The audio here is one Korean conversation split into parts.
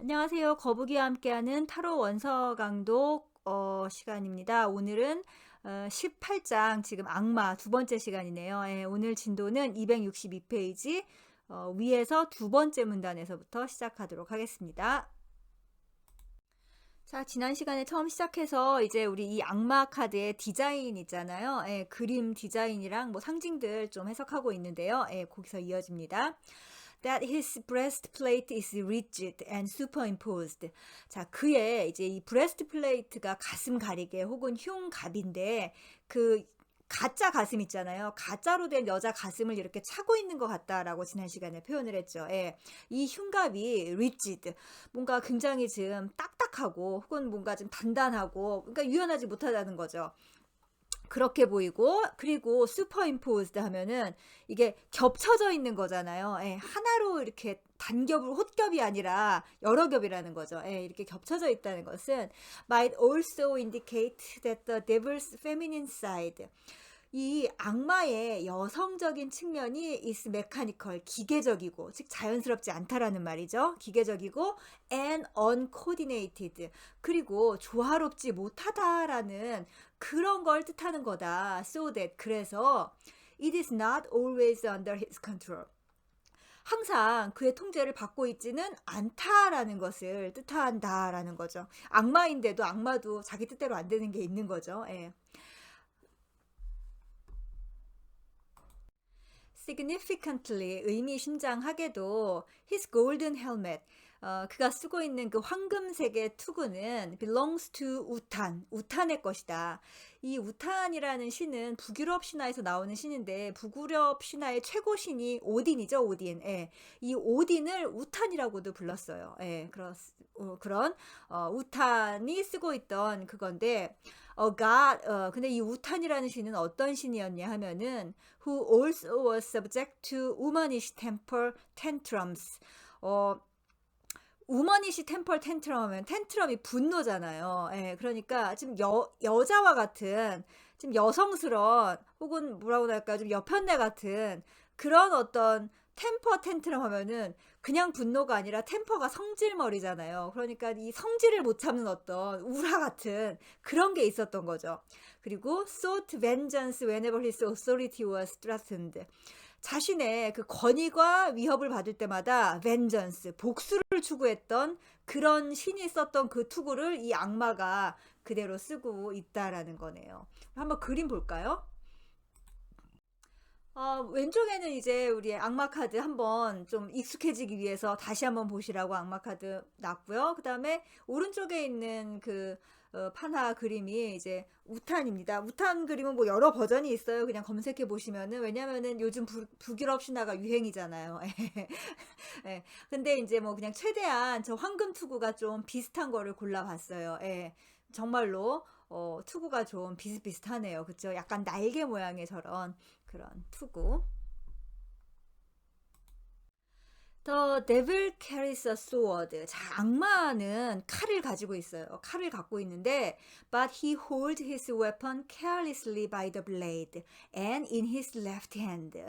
안녕하세요. 거북이와 함께하는 타로 원서 강독 시간입니다. 오늘은 18장 지금 악마 두 번째 시간이네요. 예, 오늘 진도는 262페이지 위에서 두 번째 문단에서부터 시작하도록 하겠습니다. 자, 지난 시간에 처음 시작해서 이제 우리 이 악마 카드의 디자인 있잖아요. 예, 그림 디자인이랑 뭐 상징들 좀 해석하고 있는데요. 예, 거기서 이어집니다. That his breastplate is rigid and superimposed. 자, 그의 이제 이 브레스트플레이트가 가슴 가리개 혹은 흉갑인데 그 가짜 가슴 있잖아요. 가짜로 된 여자 가슴을 이렇게 차고 있는 것 같다라고 지난 시간에 표현을 했죠. 예. 이 흉갑이 rigid, 뭔가 굉장히 좀 딱딱하고 혹은 뭔가 좀 단단하고 그러니까 유연하지 못하다는 거죠. 그렇게 보이고, 그리고 슈퍼임포즈드 하면은 이게 겹쳐져 있는 거잖아요. 예, 하나로 이렇게 단겹을 홑겹이 아니라 여러 겹이라는 거죠. 예, 이렇게 겹쳐져 있다는 것은 might also indicate that the devil's feminine side, 이 악마의 여성적인 측면이 is mechanical, 기계적이고, 즉 자연스럽지 않다라는 말이죠. 기계적이고 and uncoordinated, 그리고 조화롭지 못하다라는 그런 걸 뜻하는 거다. So that, 그래서 it is not always under his control, 항상 그의 통제를 받고 있지는 않다라는 것을 뜻한다라는 거죠. 악마인데도 악마도 자기 뜻대로 안 되는 게 있는 거죠. 예. significantly, 의미심장하게도 his golden helmet, 그가 쓰고 있는 그 황금색의 투구는 belongs to 우탄, 우탄의 것이다. 이 우탄이라는 신은 북유럽 신화에서 나오는 신인데 북유럽 신화의 최고 신이 오딘이죠, 오딘. 예. 이 오딘을 우탄이라고도 불렀어요. 예, 그런 우탄이 쓰고 있던 그건데 근데 이 우탄이라는 신은 어떤 신이었냐 하면은 who also was subject to womanish temper tantrums. 우머니시 템펄 텐트럼 하면 텐트럼이 분노잖아요. 예, 그러니까 지금 여자와 같은 좀 여성스러운 혹은 뭐라고 할까 좀 여편네 같은 그런 어떤 템퍼 텐트럼 하면은 그냥 분노가 아니라 템퍼가 성질머리잖아요. 그러니까 이 성질을 못 참는 어떤 우라 같은 그런 게 있었던 거죠. 그리고 sought vengeance whenever his authority was threatened. 자신의 그 권위가 위협을 받을 때마다 vengeance, 복수를 추구했던 그런 신이 썼던 그 투구를 이 악마가 그대로 쓰고 있다라는 거네요. 한번 그림 볼까요? 왼쪽에는 이제 우리 악마 카드 한번 좀 익숙해지기 위해서 다시 한번 보시라고 악마 카드 놨고요. 그 다음에 오른쪽에 있는 그 판화 그림이 이제 우탄입니다. 우탄 그림은 뭐 여러 버전이 있어요. 그냥 검색해 보시면은, 왜냐면은 요즘 북유럽 신화가 유행이잖아요. 예. 근데 이제 뭐 그냥 최대한 저 황금 투구가 좀 비슷한 거를 골라봤어요. 예. 정말로 투구가 좀 비슷비슷하네요. 그쵸? 약간 날개 모양의 저런 그런 투구. The devil carries a sword. 자, 악마는 칼을 가지고 있어요. 칼을 갖고 있는데, but he holds his weapon carelessly by the blade and in his left hand.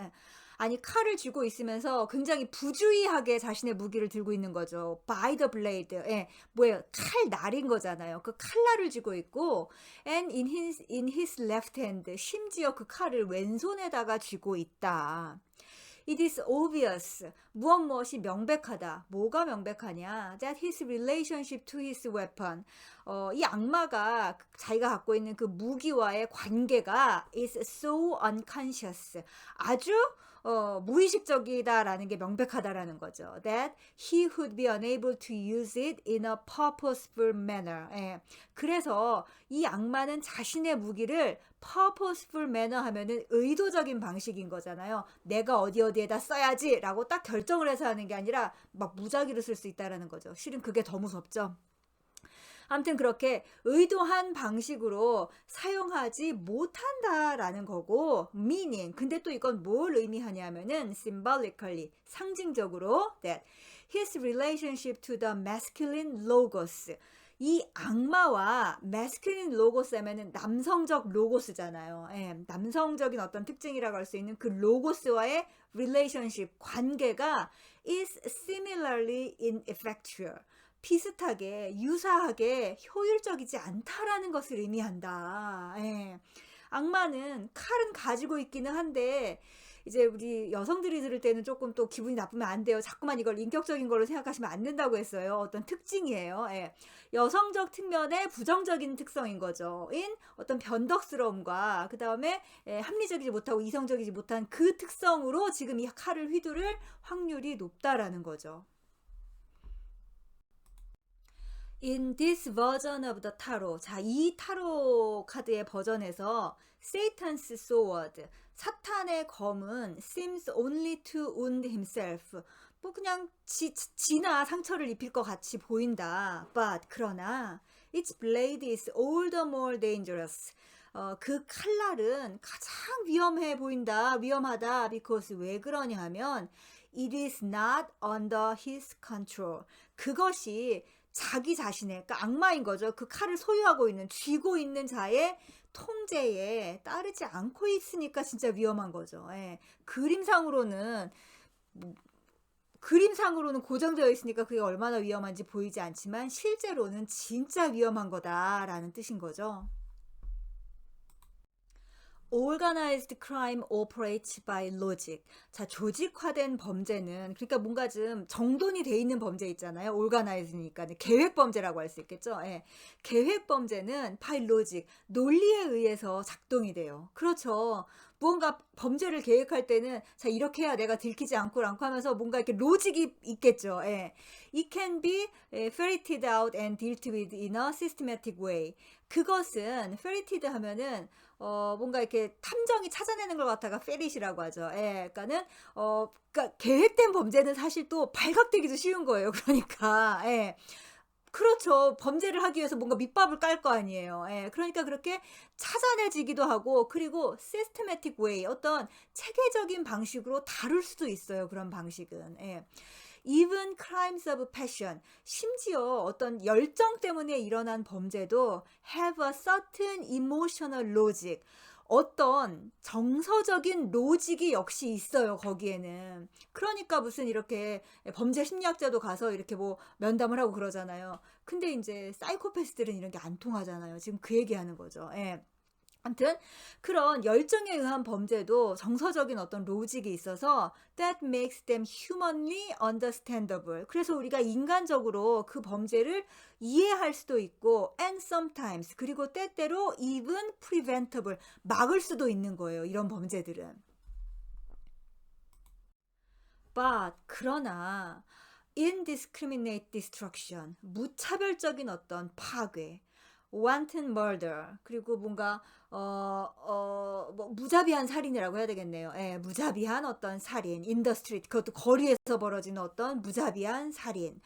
아니, 칼을 쥐고 있으면서 굉장히 부주의하게 자신의 무기를 들고 있는 거죠. by the blade. 예, 뭐예요? 칼날인 거잖아요. 그 칼날을 쥐고 있고, and in his left hand. 심지어 그 칼을 왼손에다가 쥐고 있다. It is obvious. 무엇이 명백하다. 뭐가 명백하냐? That his relationship to his weapon. 이 악마가 자기가 갖고 있는 그 무기와의 관계가 is so unconscious. 아주 무의식적이다라는 게 명백하다라는 거죠. That he would be unable to use it in a purposeful manner. 예. 그래서 이 악마는 자신의 무기를 purposeful manner 하면은 의도적인 방식인 거잖아요. 내가 어디에다 써야지 라고 딱 결정을 해서 하는 게 아니라 막 무작위로 쓸 수 있다라는 거죠. 실은 그게 더 무섭죠. 아무튼 그렇게 의도한 방식으로 사용하지 못한다라는 거고, meaning. 근데 또 이건 뭘 의미하냐면은 symbolically, 상징적으로 that his relationship to the masculine logos. 이 악마와 masculine logos 하면은 남성적 로고스잖아요. 예, 남성적인 어떤 특징이라고 할 수 있는 그 로고스와의 relationship, 관계가 is similarly ineffectual. 비슷하게, 유사하게 효율적이지 않다라는 것을 의미한다. 예. 악마는 칼은 가지고 있기는 한데 이제 우리 여성들이 들을 때는 조금 또 기분이 나쁘면 안 돼요. 자꾸만 이걸 인격적인 걸로 생각하시면 안 된다고 했어요. 어떤 특징이에요. 예. 여성적 측면의 부정적인 특성인 거죠. 인 어떤 변덕스러움과 그 다음에 합리적이지 못하고 이성적이지 못한 그 특성으로 지금 이 칼을 휘두를 확률이 높다라는 거죠. In this version of the tarot. 자, 이 타로 카드의 버전에서 Satan's sword, 사탄의 검은 seems only to wound himself. 뭐 그냥 지나 상처를 입힐 것 같이 보인다. But 그러나 its blade is all the more dangerous. 그 칼날은 가장 위험해 보인다. 위험하다. Because 왜 그러냐 하면 it is not under his control. 그것이 자기 자신의, 그러니까 악마인 거죠. 그 칼을 소유하고 있는, 쥐고 있는 자의 통제에 따르지 않고 있으니까 진짜 위험한 거죠. 예. 그림상으로는 고정되어 있으니까 그게 얼마나 위험한지 보이지 않지만 실제로는 진짜 위험한 거다라는 뜻인 거죠. Organized crime operates by logic. 자, 조직화된 범죄는 그러니까 뭔가 좀 정돈이 돼 있는 범죄 있잖아요. organized니까 계획 범죄라고 할 수 있겠죠. 예. 계획 범죄는 by logic, 논리에 의해서 작동이 돼요. 그렇죠. 무언가 범죄를 계획할 때는 자 이렇게 해야 내가 들키지 않고 하면서 뭔가 이렇게 로직이 있겠죠. 예. It can be ferreted out and dealt with in a systematic way. 그것은 ferreted 하면은 뭔가 이렇게 탐정이 찾아내는 걸 갖다가 페릿이라고 하죠. 예, 그러니까는 그러니까 계획된 범죄는 사실 또 발각되기도 쉬운 거예요. 그러니까 예. 그렇죠. 범죄를 하기 위해서 뭔가 밑밥을 깔 거 아니에요. 예, 그러니까 그렇게 찾아내지기도 하고 그리고 systematic way 어떤 체계적인 방식으로 다룰 수도 있어요. 그런 방식은. 예. Even crimes of passion, 심지어 어떤 열정 때문에 일어난 범죄도 have a certain emotional logic, 어떤 정서적인 로직이 역시 있어요. 거기에는. 그러니까 무슨 이렇게 범죄 심리학자도 가서 이렇게 뭐 면담을 하고 그러잖아요. 근데 이제 사이코패스들은 이런 게 안 통하잖아요. 지금 그 얘기하는 거죠. 예. 아무튼 그런 열정에 의한 범죄도 정서적인 어떤 로직이 있어서 that makes them humanly understandable. 그래서 우리가 인간적으로 그 범죄를 이해할 수도 있고 and sometimes 그리고 때때로 even preventable 막을 수도 있는 거예요. 이런 범죄들은. But 그러나 indiscriminate destruction 무차별적인 어떤 파괴 wanton murder 그리고 뭔가 뭐 무자비한 살인이라고 해야 되겠네요. 예, 무자비한 어떤 살인, in the street 그것도 거리에서 벌어지는 어떤 무자비한 살인.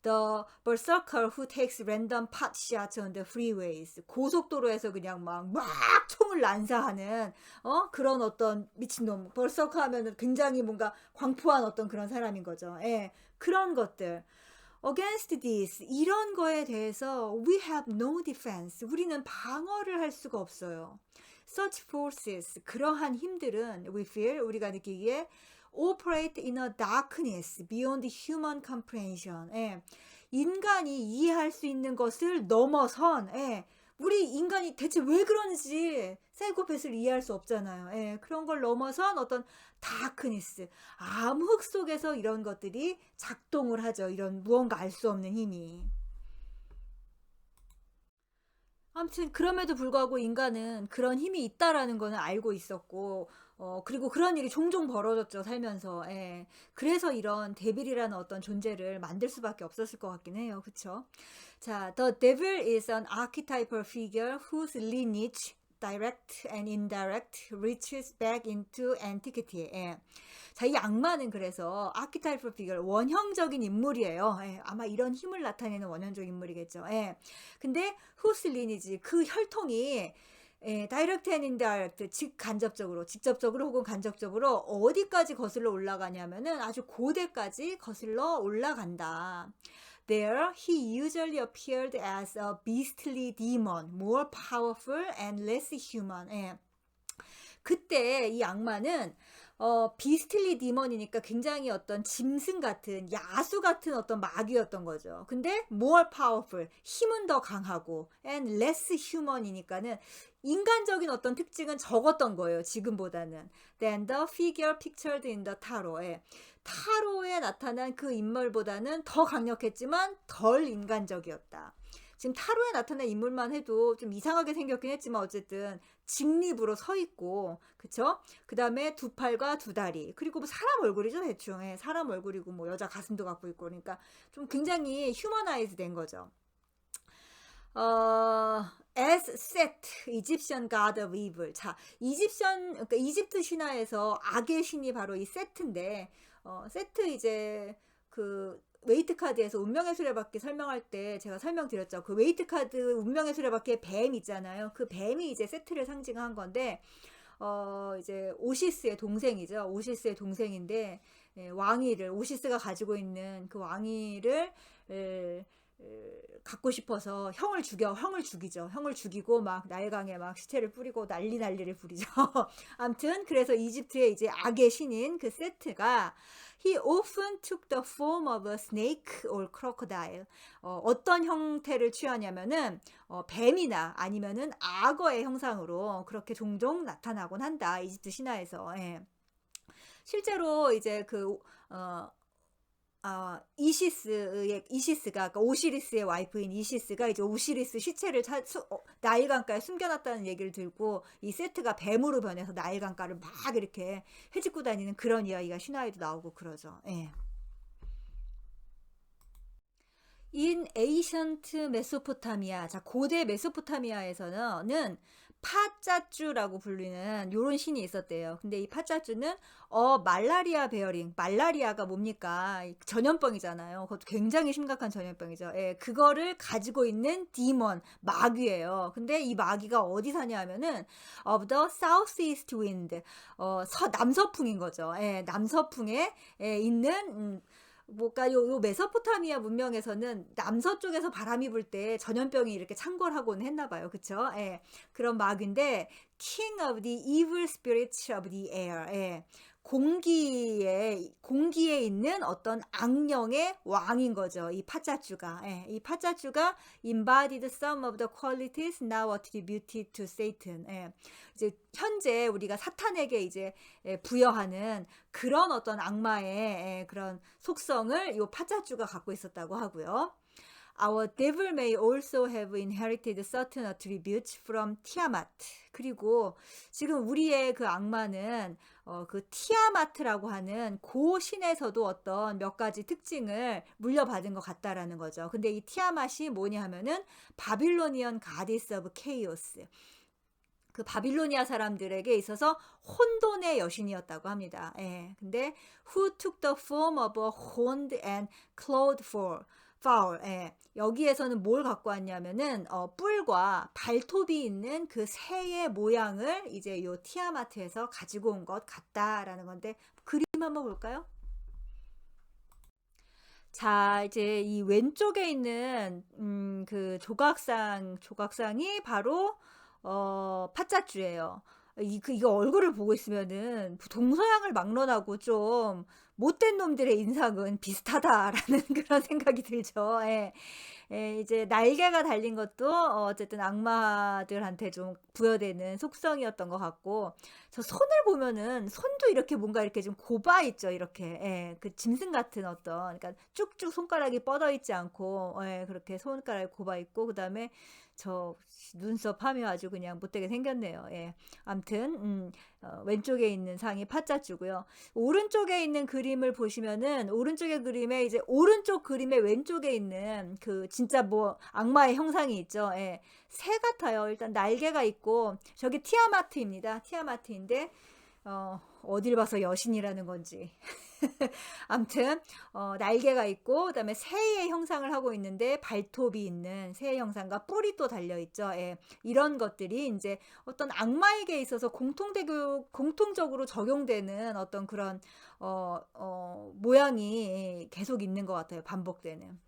The berserker who takes random pot shots on the freeways 고속도로에서 그냥 막 총을 난사하는 그런 어떤 미친놈. berserker 하면은 굉장히 뭔가 광포한 어떤 그런 사람인 거죠. 예, 그런 것들. Against this, 이런 거에 대해서 we have no defense. 우리는 방어를 할 수가 없어요. Such forces, 그러한 힘들은 we feel, 우리가 느끼기에 operate in a darkness beyond human comprehension. 예. 인간이 이해할 수 있는 것을 넘어선 우리 인간이 대체 왜 그런지 사이코패스를 이해할 수 없잖아요. 예, 그런 걸 넘어선 어떤 다크니스, 암흑 속에서 이런 것들이 작동을 하죠. 이런 무언가 알 수 없는 힘이. 아무튼 그럼에도 불구하고 인간은 그런 힘이 있다라는 거는 알고 있었고 그리고 그런 일이 종종 벌어졌죠. 살면서. 예. 그래서 이런 데빌이라는 어떤 존재를 만들 수밖에 없었을 것 같긴 해요. 그쵸? 자, The Devil is an archetypal figure whose lineage, direct and indirect, reaches back into antiquity. 예. 자, 이 악마는 그래서 archetypal figure, 원형적인 인물이에요. 예. 아마 이런 힘을 나타내는 원형적인 인물이겠죠. 예. 근데 whose lineage, 그 혈통이 다이렉트 앤 인다이렉트, 즉 간접적으로, 직접적으로 혹은 간접적으로 어디까지 거슬러 올라가냐면은 아주 고대까지 거슬러 올라간다. There, he usually appeared as a beastly demon, more powerful and less human. 예. 그때 이 악마는 비스틸리 디먼이니까 굉장히 어떤 짐승 같은 야수 같은 어떤 마귀였던 거죠. 근데 more powerful 힘은 더 강하고 and less human이니까는 인간적인 어떤 특징은 적었던 거예요. 지금보다는 than the figure pictured in the tarot에 타로에 나타난 그 인물보다는 더 강력했지만 덜 인간적이었다. 지금 타로에 나타난 인물만 해도 좀 이상하게 생겼긴 했지만 어쨌든 직립으로 서 있고 그쵸? 그 다음에 두 팔과 두 다리 그리고 뭐 사람 얼굴이죠 대충 사람 얼굴이고 뭐 여자 가슴도 갖고 있고 그러니까 좀 굉장히 휴머나이즈 된 거죠. as Set, Egyptian god of evil. 자, 그러니까 이집트 신화에서 악의 신이 바로 이 세트인데, 세트 이제 그 웨이트 카드에서 운명의 수레바퀴 설명할 때 제가 설명드렸죠. 그 웨이트 카드 운명의 수레바퀴에 뱀 있잖아요. 그 뱀이 이제 세트를 상징한 건데, 이제 오시스의 동생이죠. 오시스의 동생인데, 왕위를, 오시스가 가지고 있는 그 왕위를, 갖고 싶어서 형을 죽이죠. 형을 죽이고 막 나일강에 막 시체를 뿌리고 난리를 부리죠. 암튼 그래서 이집트의 이제 악의 신인 그 세트가 he often took the form of a snake or crocodile. 어떤 형태를 취하냐면은 뱀이나 아니면은 악어의 형상으로 그렇게 종종 나타나곤 한다. 이집트 신화에서. 예. 실제로 이제 이시스가 그러니까 오시리스의 와이프인 이시스가 이제 오시리스 시체를 나일강가에 숨겨놨다는 얘기를 들고 이 세트가 뱀으로 변해서 나일강가를 막 이렇게 헤집고 다니는 그런 이야기가 신화에도 나오고 그러죠. 예. In ancient 메소포타미아, 자 고대 메소포타미아에서는 파짜쭈라고 불리는 요런 신이 있었대요. 근데 이 파짜쭈는 말라리아 베어링, 말라리아가 뭡니까? 전염병이잖아요. 그것도 굉장히 심각한 전염병이죠. 예, 그거를 가지고 있는 디몬, 마귀예요. 근데 이 마귀가 어디 사냐 하면은 of the southeast wind, 남서풍인 거죠. 예, 남서풍에 있는 뭐가 요 메소포타미아 문명에서는 남서쪽에서 바람이 불 때 전염병이 이렇게 창궐하곤 했나 봐요. 그쵸? 예. 그런 마귀인데 King of the evil spirits of the air. 예. 공기에 있는 어떤 악령의 왕인 거죠. 이 파짜쭈가. 예. 이 파짜쭈가 embodied some of the qualities now attributed to Satan. 예. 이제 현재 우리가 사탄에게 이제 부여하는 그런 어떤 악마의 그런 속성을 이 파짜쭈가 갖고 있었다고 하고요. Our devil may also have inherited certain attributes from Tiamat. 그리고 지금 우리의 그 악마는 그 티아마트라고 하는 고 신에서도 어떤 몇 가지 특징을 물려받은 것 같다라는 거죠. 근데 이 티아맛이 뭐냐 하면은 바빌로니언 goddess of chaos. 그 바빌로니아 사람들에게 있어서 혼돈의 여신이었다고 합니다. 예. 근데 who took the form of a horned and clawed fowl. 예. 여기에서는 뭘 갖고 왔냐면은 뿔과 발톱이 있는 그 새의 모양을 이제 요 티아마트에서 가지고 온 것 같다라는 건데 그림 한번 볼까요? 자, 이제 이 왼쪽에 있는 그 조각상이 바로 파짜쭈예요. 이거 얼굴을 보고 있으면은 동서양을 막론하고 좀 못된 놈들의 인상은 비슷하다라는 그런 생각이 들죠. 예. 예, 이제 날개가 달린 것도 어쨌든 악마들한테 좀 부여되는 속성이었던 것 같고 저 손을 보면은 손도 이렇게 뭔가 이렇게 좀 곱아 있죠. 이렇게 예, 그 짐승 같은 어떤 그러니까 쭉쭉 손가락이 뻗어 있지 않고 예, 그렇게 손가락이 곱아 있고 그다음에 저 눈썹 하며 아주 그냥 못되게 생겼네요. 예. 암튼 왼쪽에 있는 상이 파짜쭈고요. 오른쪽에 있는 그림을 보시면은 오른쪽의 그림에 이제 오른쪽 그림의 왼쪽에 있는 그 진짜 뭐 악마의 형상이 있죠. 예. 새 같아요. 일단 날개가 있고 저기 티아마트입니다. 티아마트인데 어딜 봐서 여신이라는 건지. 암튼 날개가 있고 그다음에 새의 형상을 하고 있는데 발톱이 있는 새의 형상과 뿔이 또 달려 있죠. 예. 이런 것들이 이제 어떤 악마에게 있어서 공통적으로 적용되는 어떤 그런 모양이 계속 있는 것 같아요. 반복되는.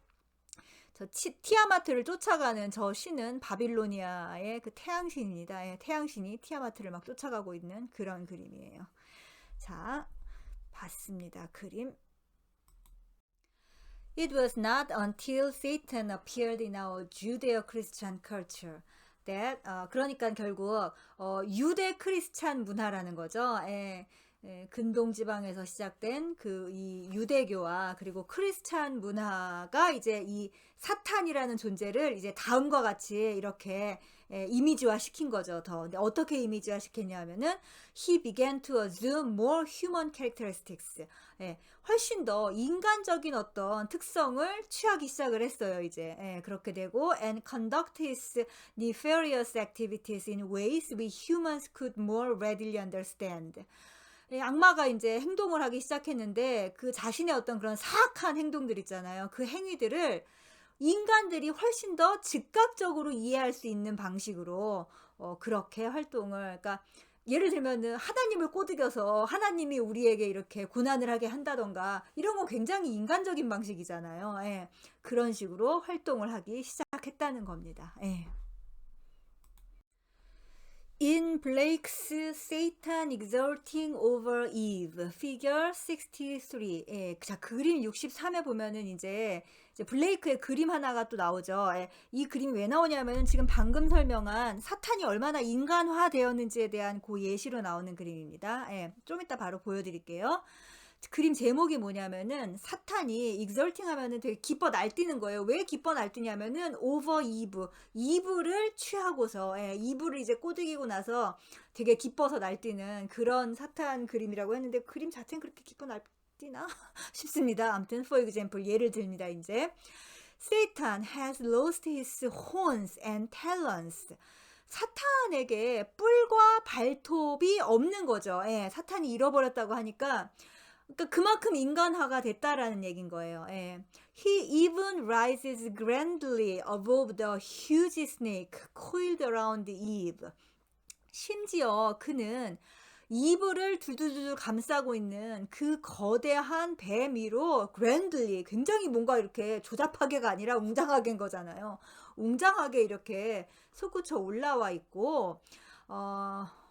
저 티아마트를 쫓아가는 저 신은 바빌로니아의 그 태양신입니다. 예, 태양신이 티아마트를 막 쫓아가고 있는 그런 그림이에요. 자, 봤습니다. 그림. It was not until Satan appeared in our Judeo-Christian culture that 그러니까 결국 유대 크리스찬 문화라는 거죠. 근동 지방에서 시작된 그 이 유대교와 그리고 크리스찬 문화가 이제 이 사탄이라는 존재를 이제 다음과 같이 이렇게 이미지화 시킨 거죠. 근데 어떻게 이미지화 시켰냐면은 he began to assume more human characteristics. 훨씬 더 인간적인 어떤 특성을 취하기 시작을 했어요. 이제 그렇게 되고 and conduct his nefarious activities in ways we humans could more readily understand. 악마가 이제 행동을 하기 시작했는데 그 자신의 어떤 그런 사악한 행동들 있잖아요. 그 행위들을 인간들이 훨씬 더 즉각적으로 이해할 수 있는 방식으로 그렇게 활동을, 그러니까 예를 들면은 하나님을 꼬드겨서 하나님이 우리에게 이렇게 고난을 하게 한다던가 이런 건 굉장히 인간적인 방식이잖아요. 그런 식으로 활동을 하기 시작했다는 겁니다. In Blake's Satan Exulting Over Eve, Figure 63. 자, 그림 63에 보면은 이제 블레이크의 그림 하나가 또 나오죠. 이 그림이 왜 나오냐면은 지금 방금 설명한 사탄이 얼마나 인간화되었는지에 대한 그 예시로 나오는 그림입니다. 좀 이따 바로 보여드릴게요. 그림 제목이 뭐냐면은 사탄이 exulting 하면은 되게 기뻐 날뛰는 거예요. 왜 기뻐 날뛰냐면은 over Eve, 이브를 취하고서 이브를 이제 꼬드기고 나서 되게 기뻐서 날뛰는 그런 사탄 그림이라고 했는데 그림 자체는 그렇게 기뻐 날뛰나 싶습니다. 아무튼 for example 예를 듭니다. 이제 Satan has lost his horns and talons. 사탄에게 뿔과 발톱이 없는 거죠. 사탄이 잃어버렸다고 하니까 그러니까 그만큼 인간화가 됐다라는 얘긴 거예요. He even rises grandly above the huge snake coiled around Eve. 심지어 그는 이브를 둘둘둘 감싸고 있는 그 거대한 뱀 위로 grandly, 굉장히 뭔가 이렇게 조잡하게가 아니라 웅장하게인 거잖아요. 웅장하게 이렇게 솟구쳐 올라와 있고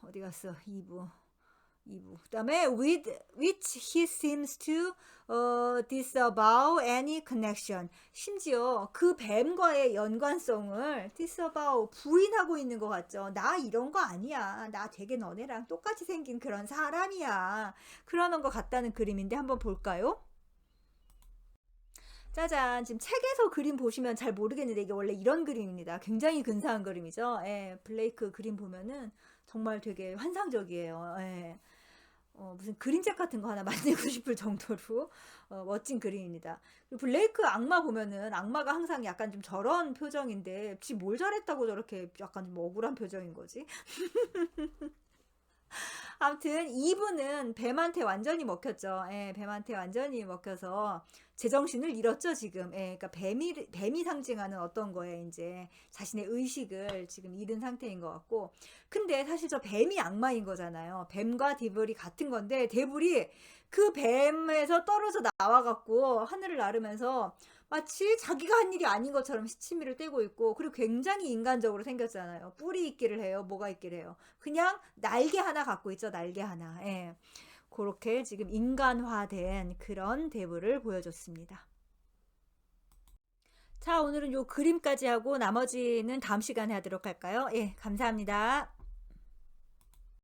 어디 갔어? 이브. 그 다음에 with which he seems to disavow any connection. 심지어 그 뱀과의 연관성을 disavow, 부인하고 있는 것 같죠. 나 이런 거 아니야. 나 되게 너네랑 똑같이 생긴 그런 사람이야. 그러는 것 같다는 그림인데 한번 볼까요? 짜잔, 지금 책에서 그림 보시면 잘 모르겠는데 이게 원래 이런 그림입니다. 굉장히 근사한 그림이죠. 블레이크 그림 보면은 정말 되게 환상적이에요. 무슨 그림책 같은 거 하나 만들고 싶을 정도로 멋진 그림입니다. 그리고 블레이크 악마 보면은 악마가 항상 약간 좀 저런 표정인데 지 뭘 잘했다고 저렇게 약간 좀 억울한 표정인 거지? 아무튼 이브는 뱀한테 완전히 먹혔죠. 뱀한테 완전히 먹혀서 제정신을 잃었죠 지금. 그러니까 뱀이 상징하는 어떤 거에 이제 자신의 의식을 지금 잃은 상태인 것 같고, 근데 사실 저 뱀이 악마인 거잖아요. 뱀과 데블이 같은 건데 데블이 그 뱀에서 떨어져 나와갖고 하늘을 나르면서 마치 자기가 한 일이 아닌 것처럼 시치미를 떼고 있고, 그리고 굉장히 인간적으로 생겼잖아요. 뿔이 있기를 해요. 뭐가 있기를 해요. 그냥 날개 하나 갖고 있죠. 날개 하나. 그렇게 지금 인간화된 그런 대부를 보여줬습니다. 자, 오늘은 요 그림까지 하고 나머지는 다음 시간에 하도록 할까요? 감사합니다.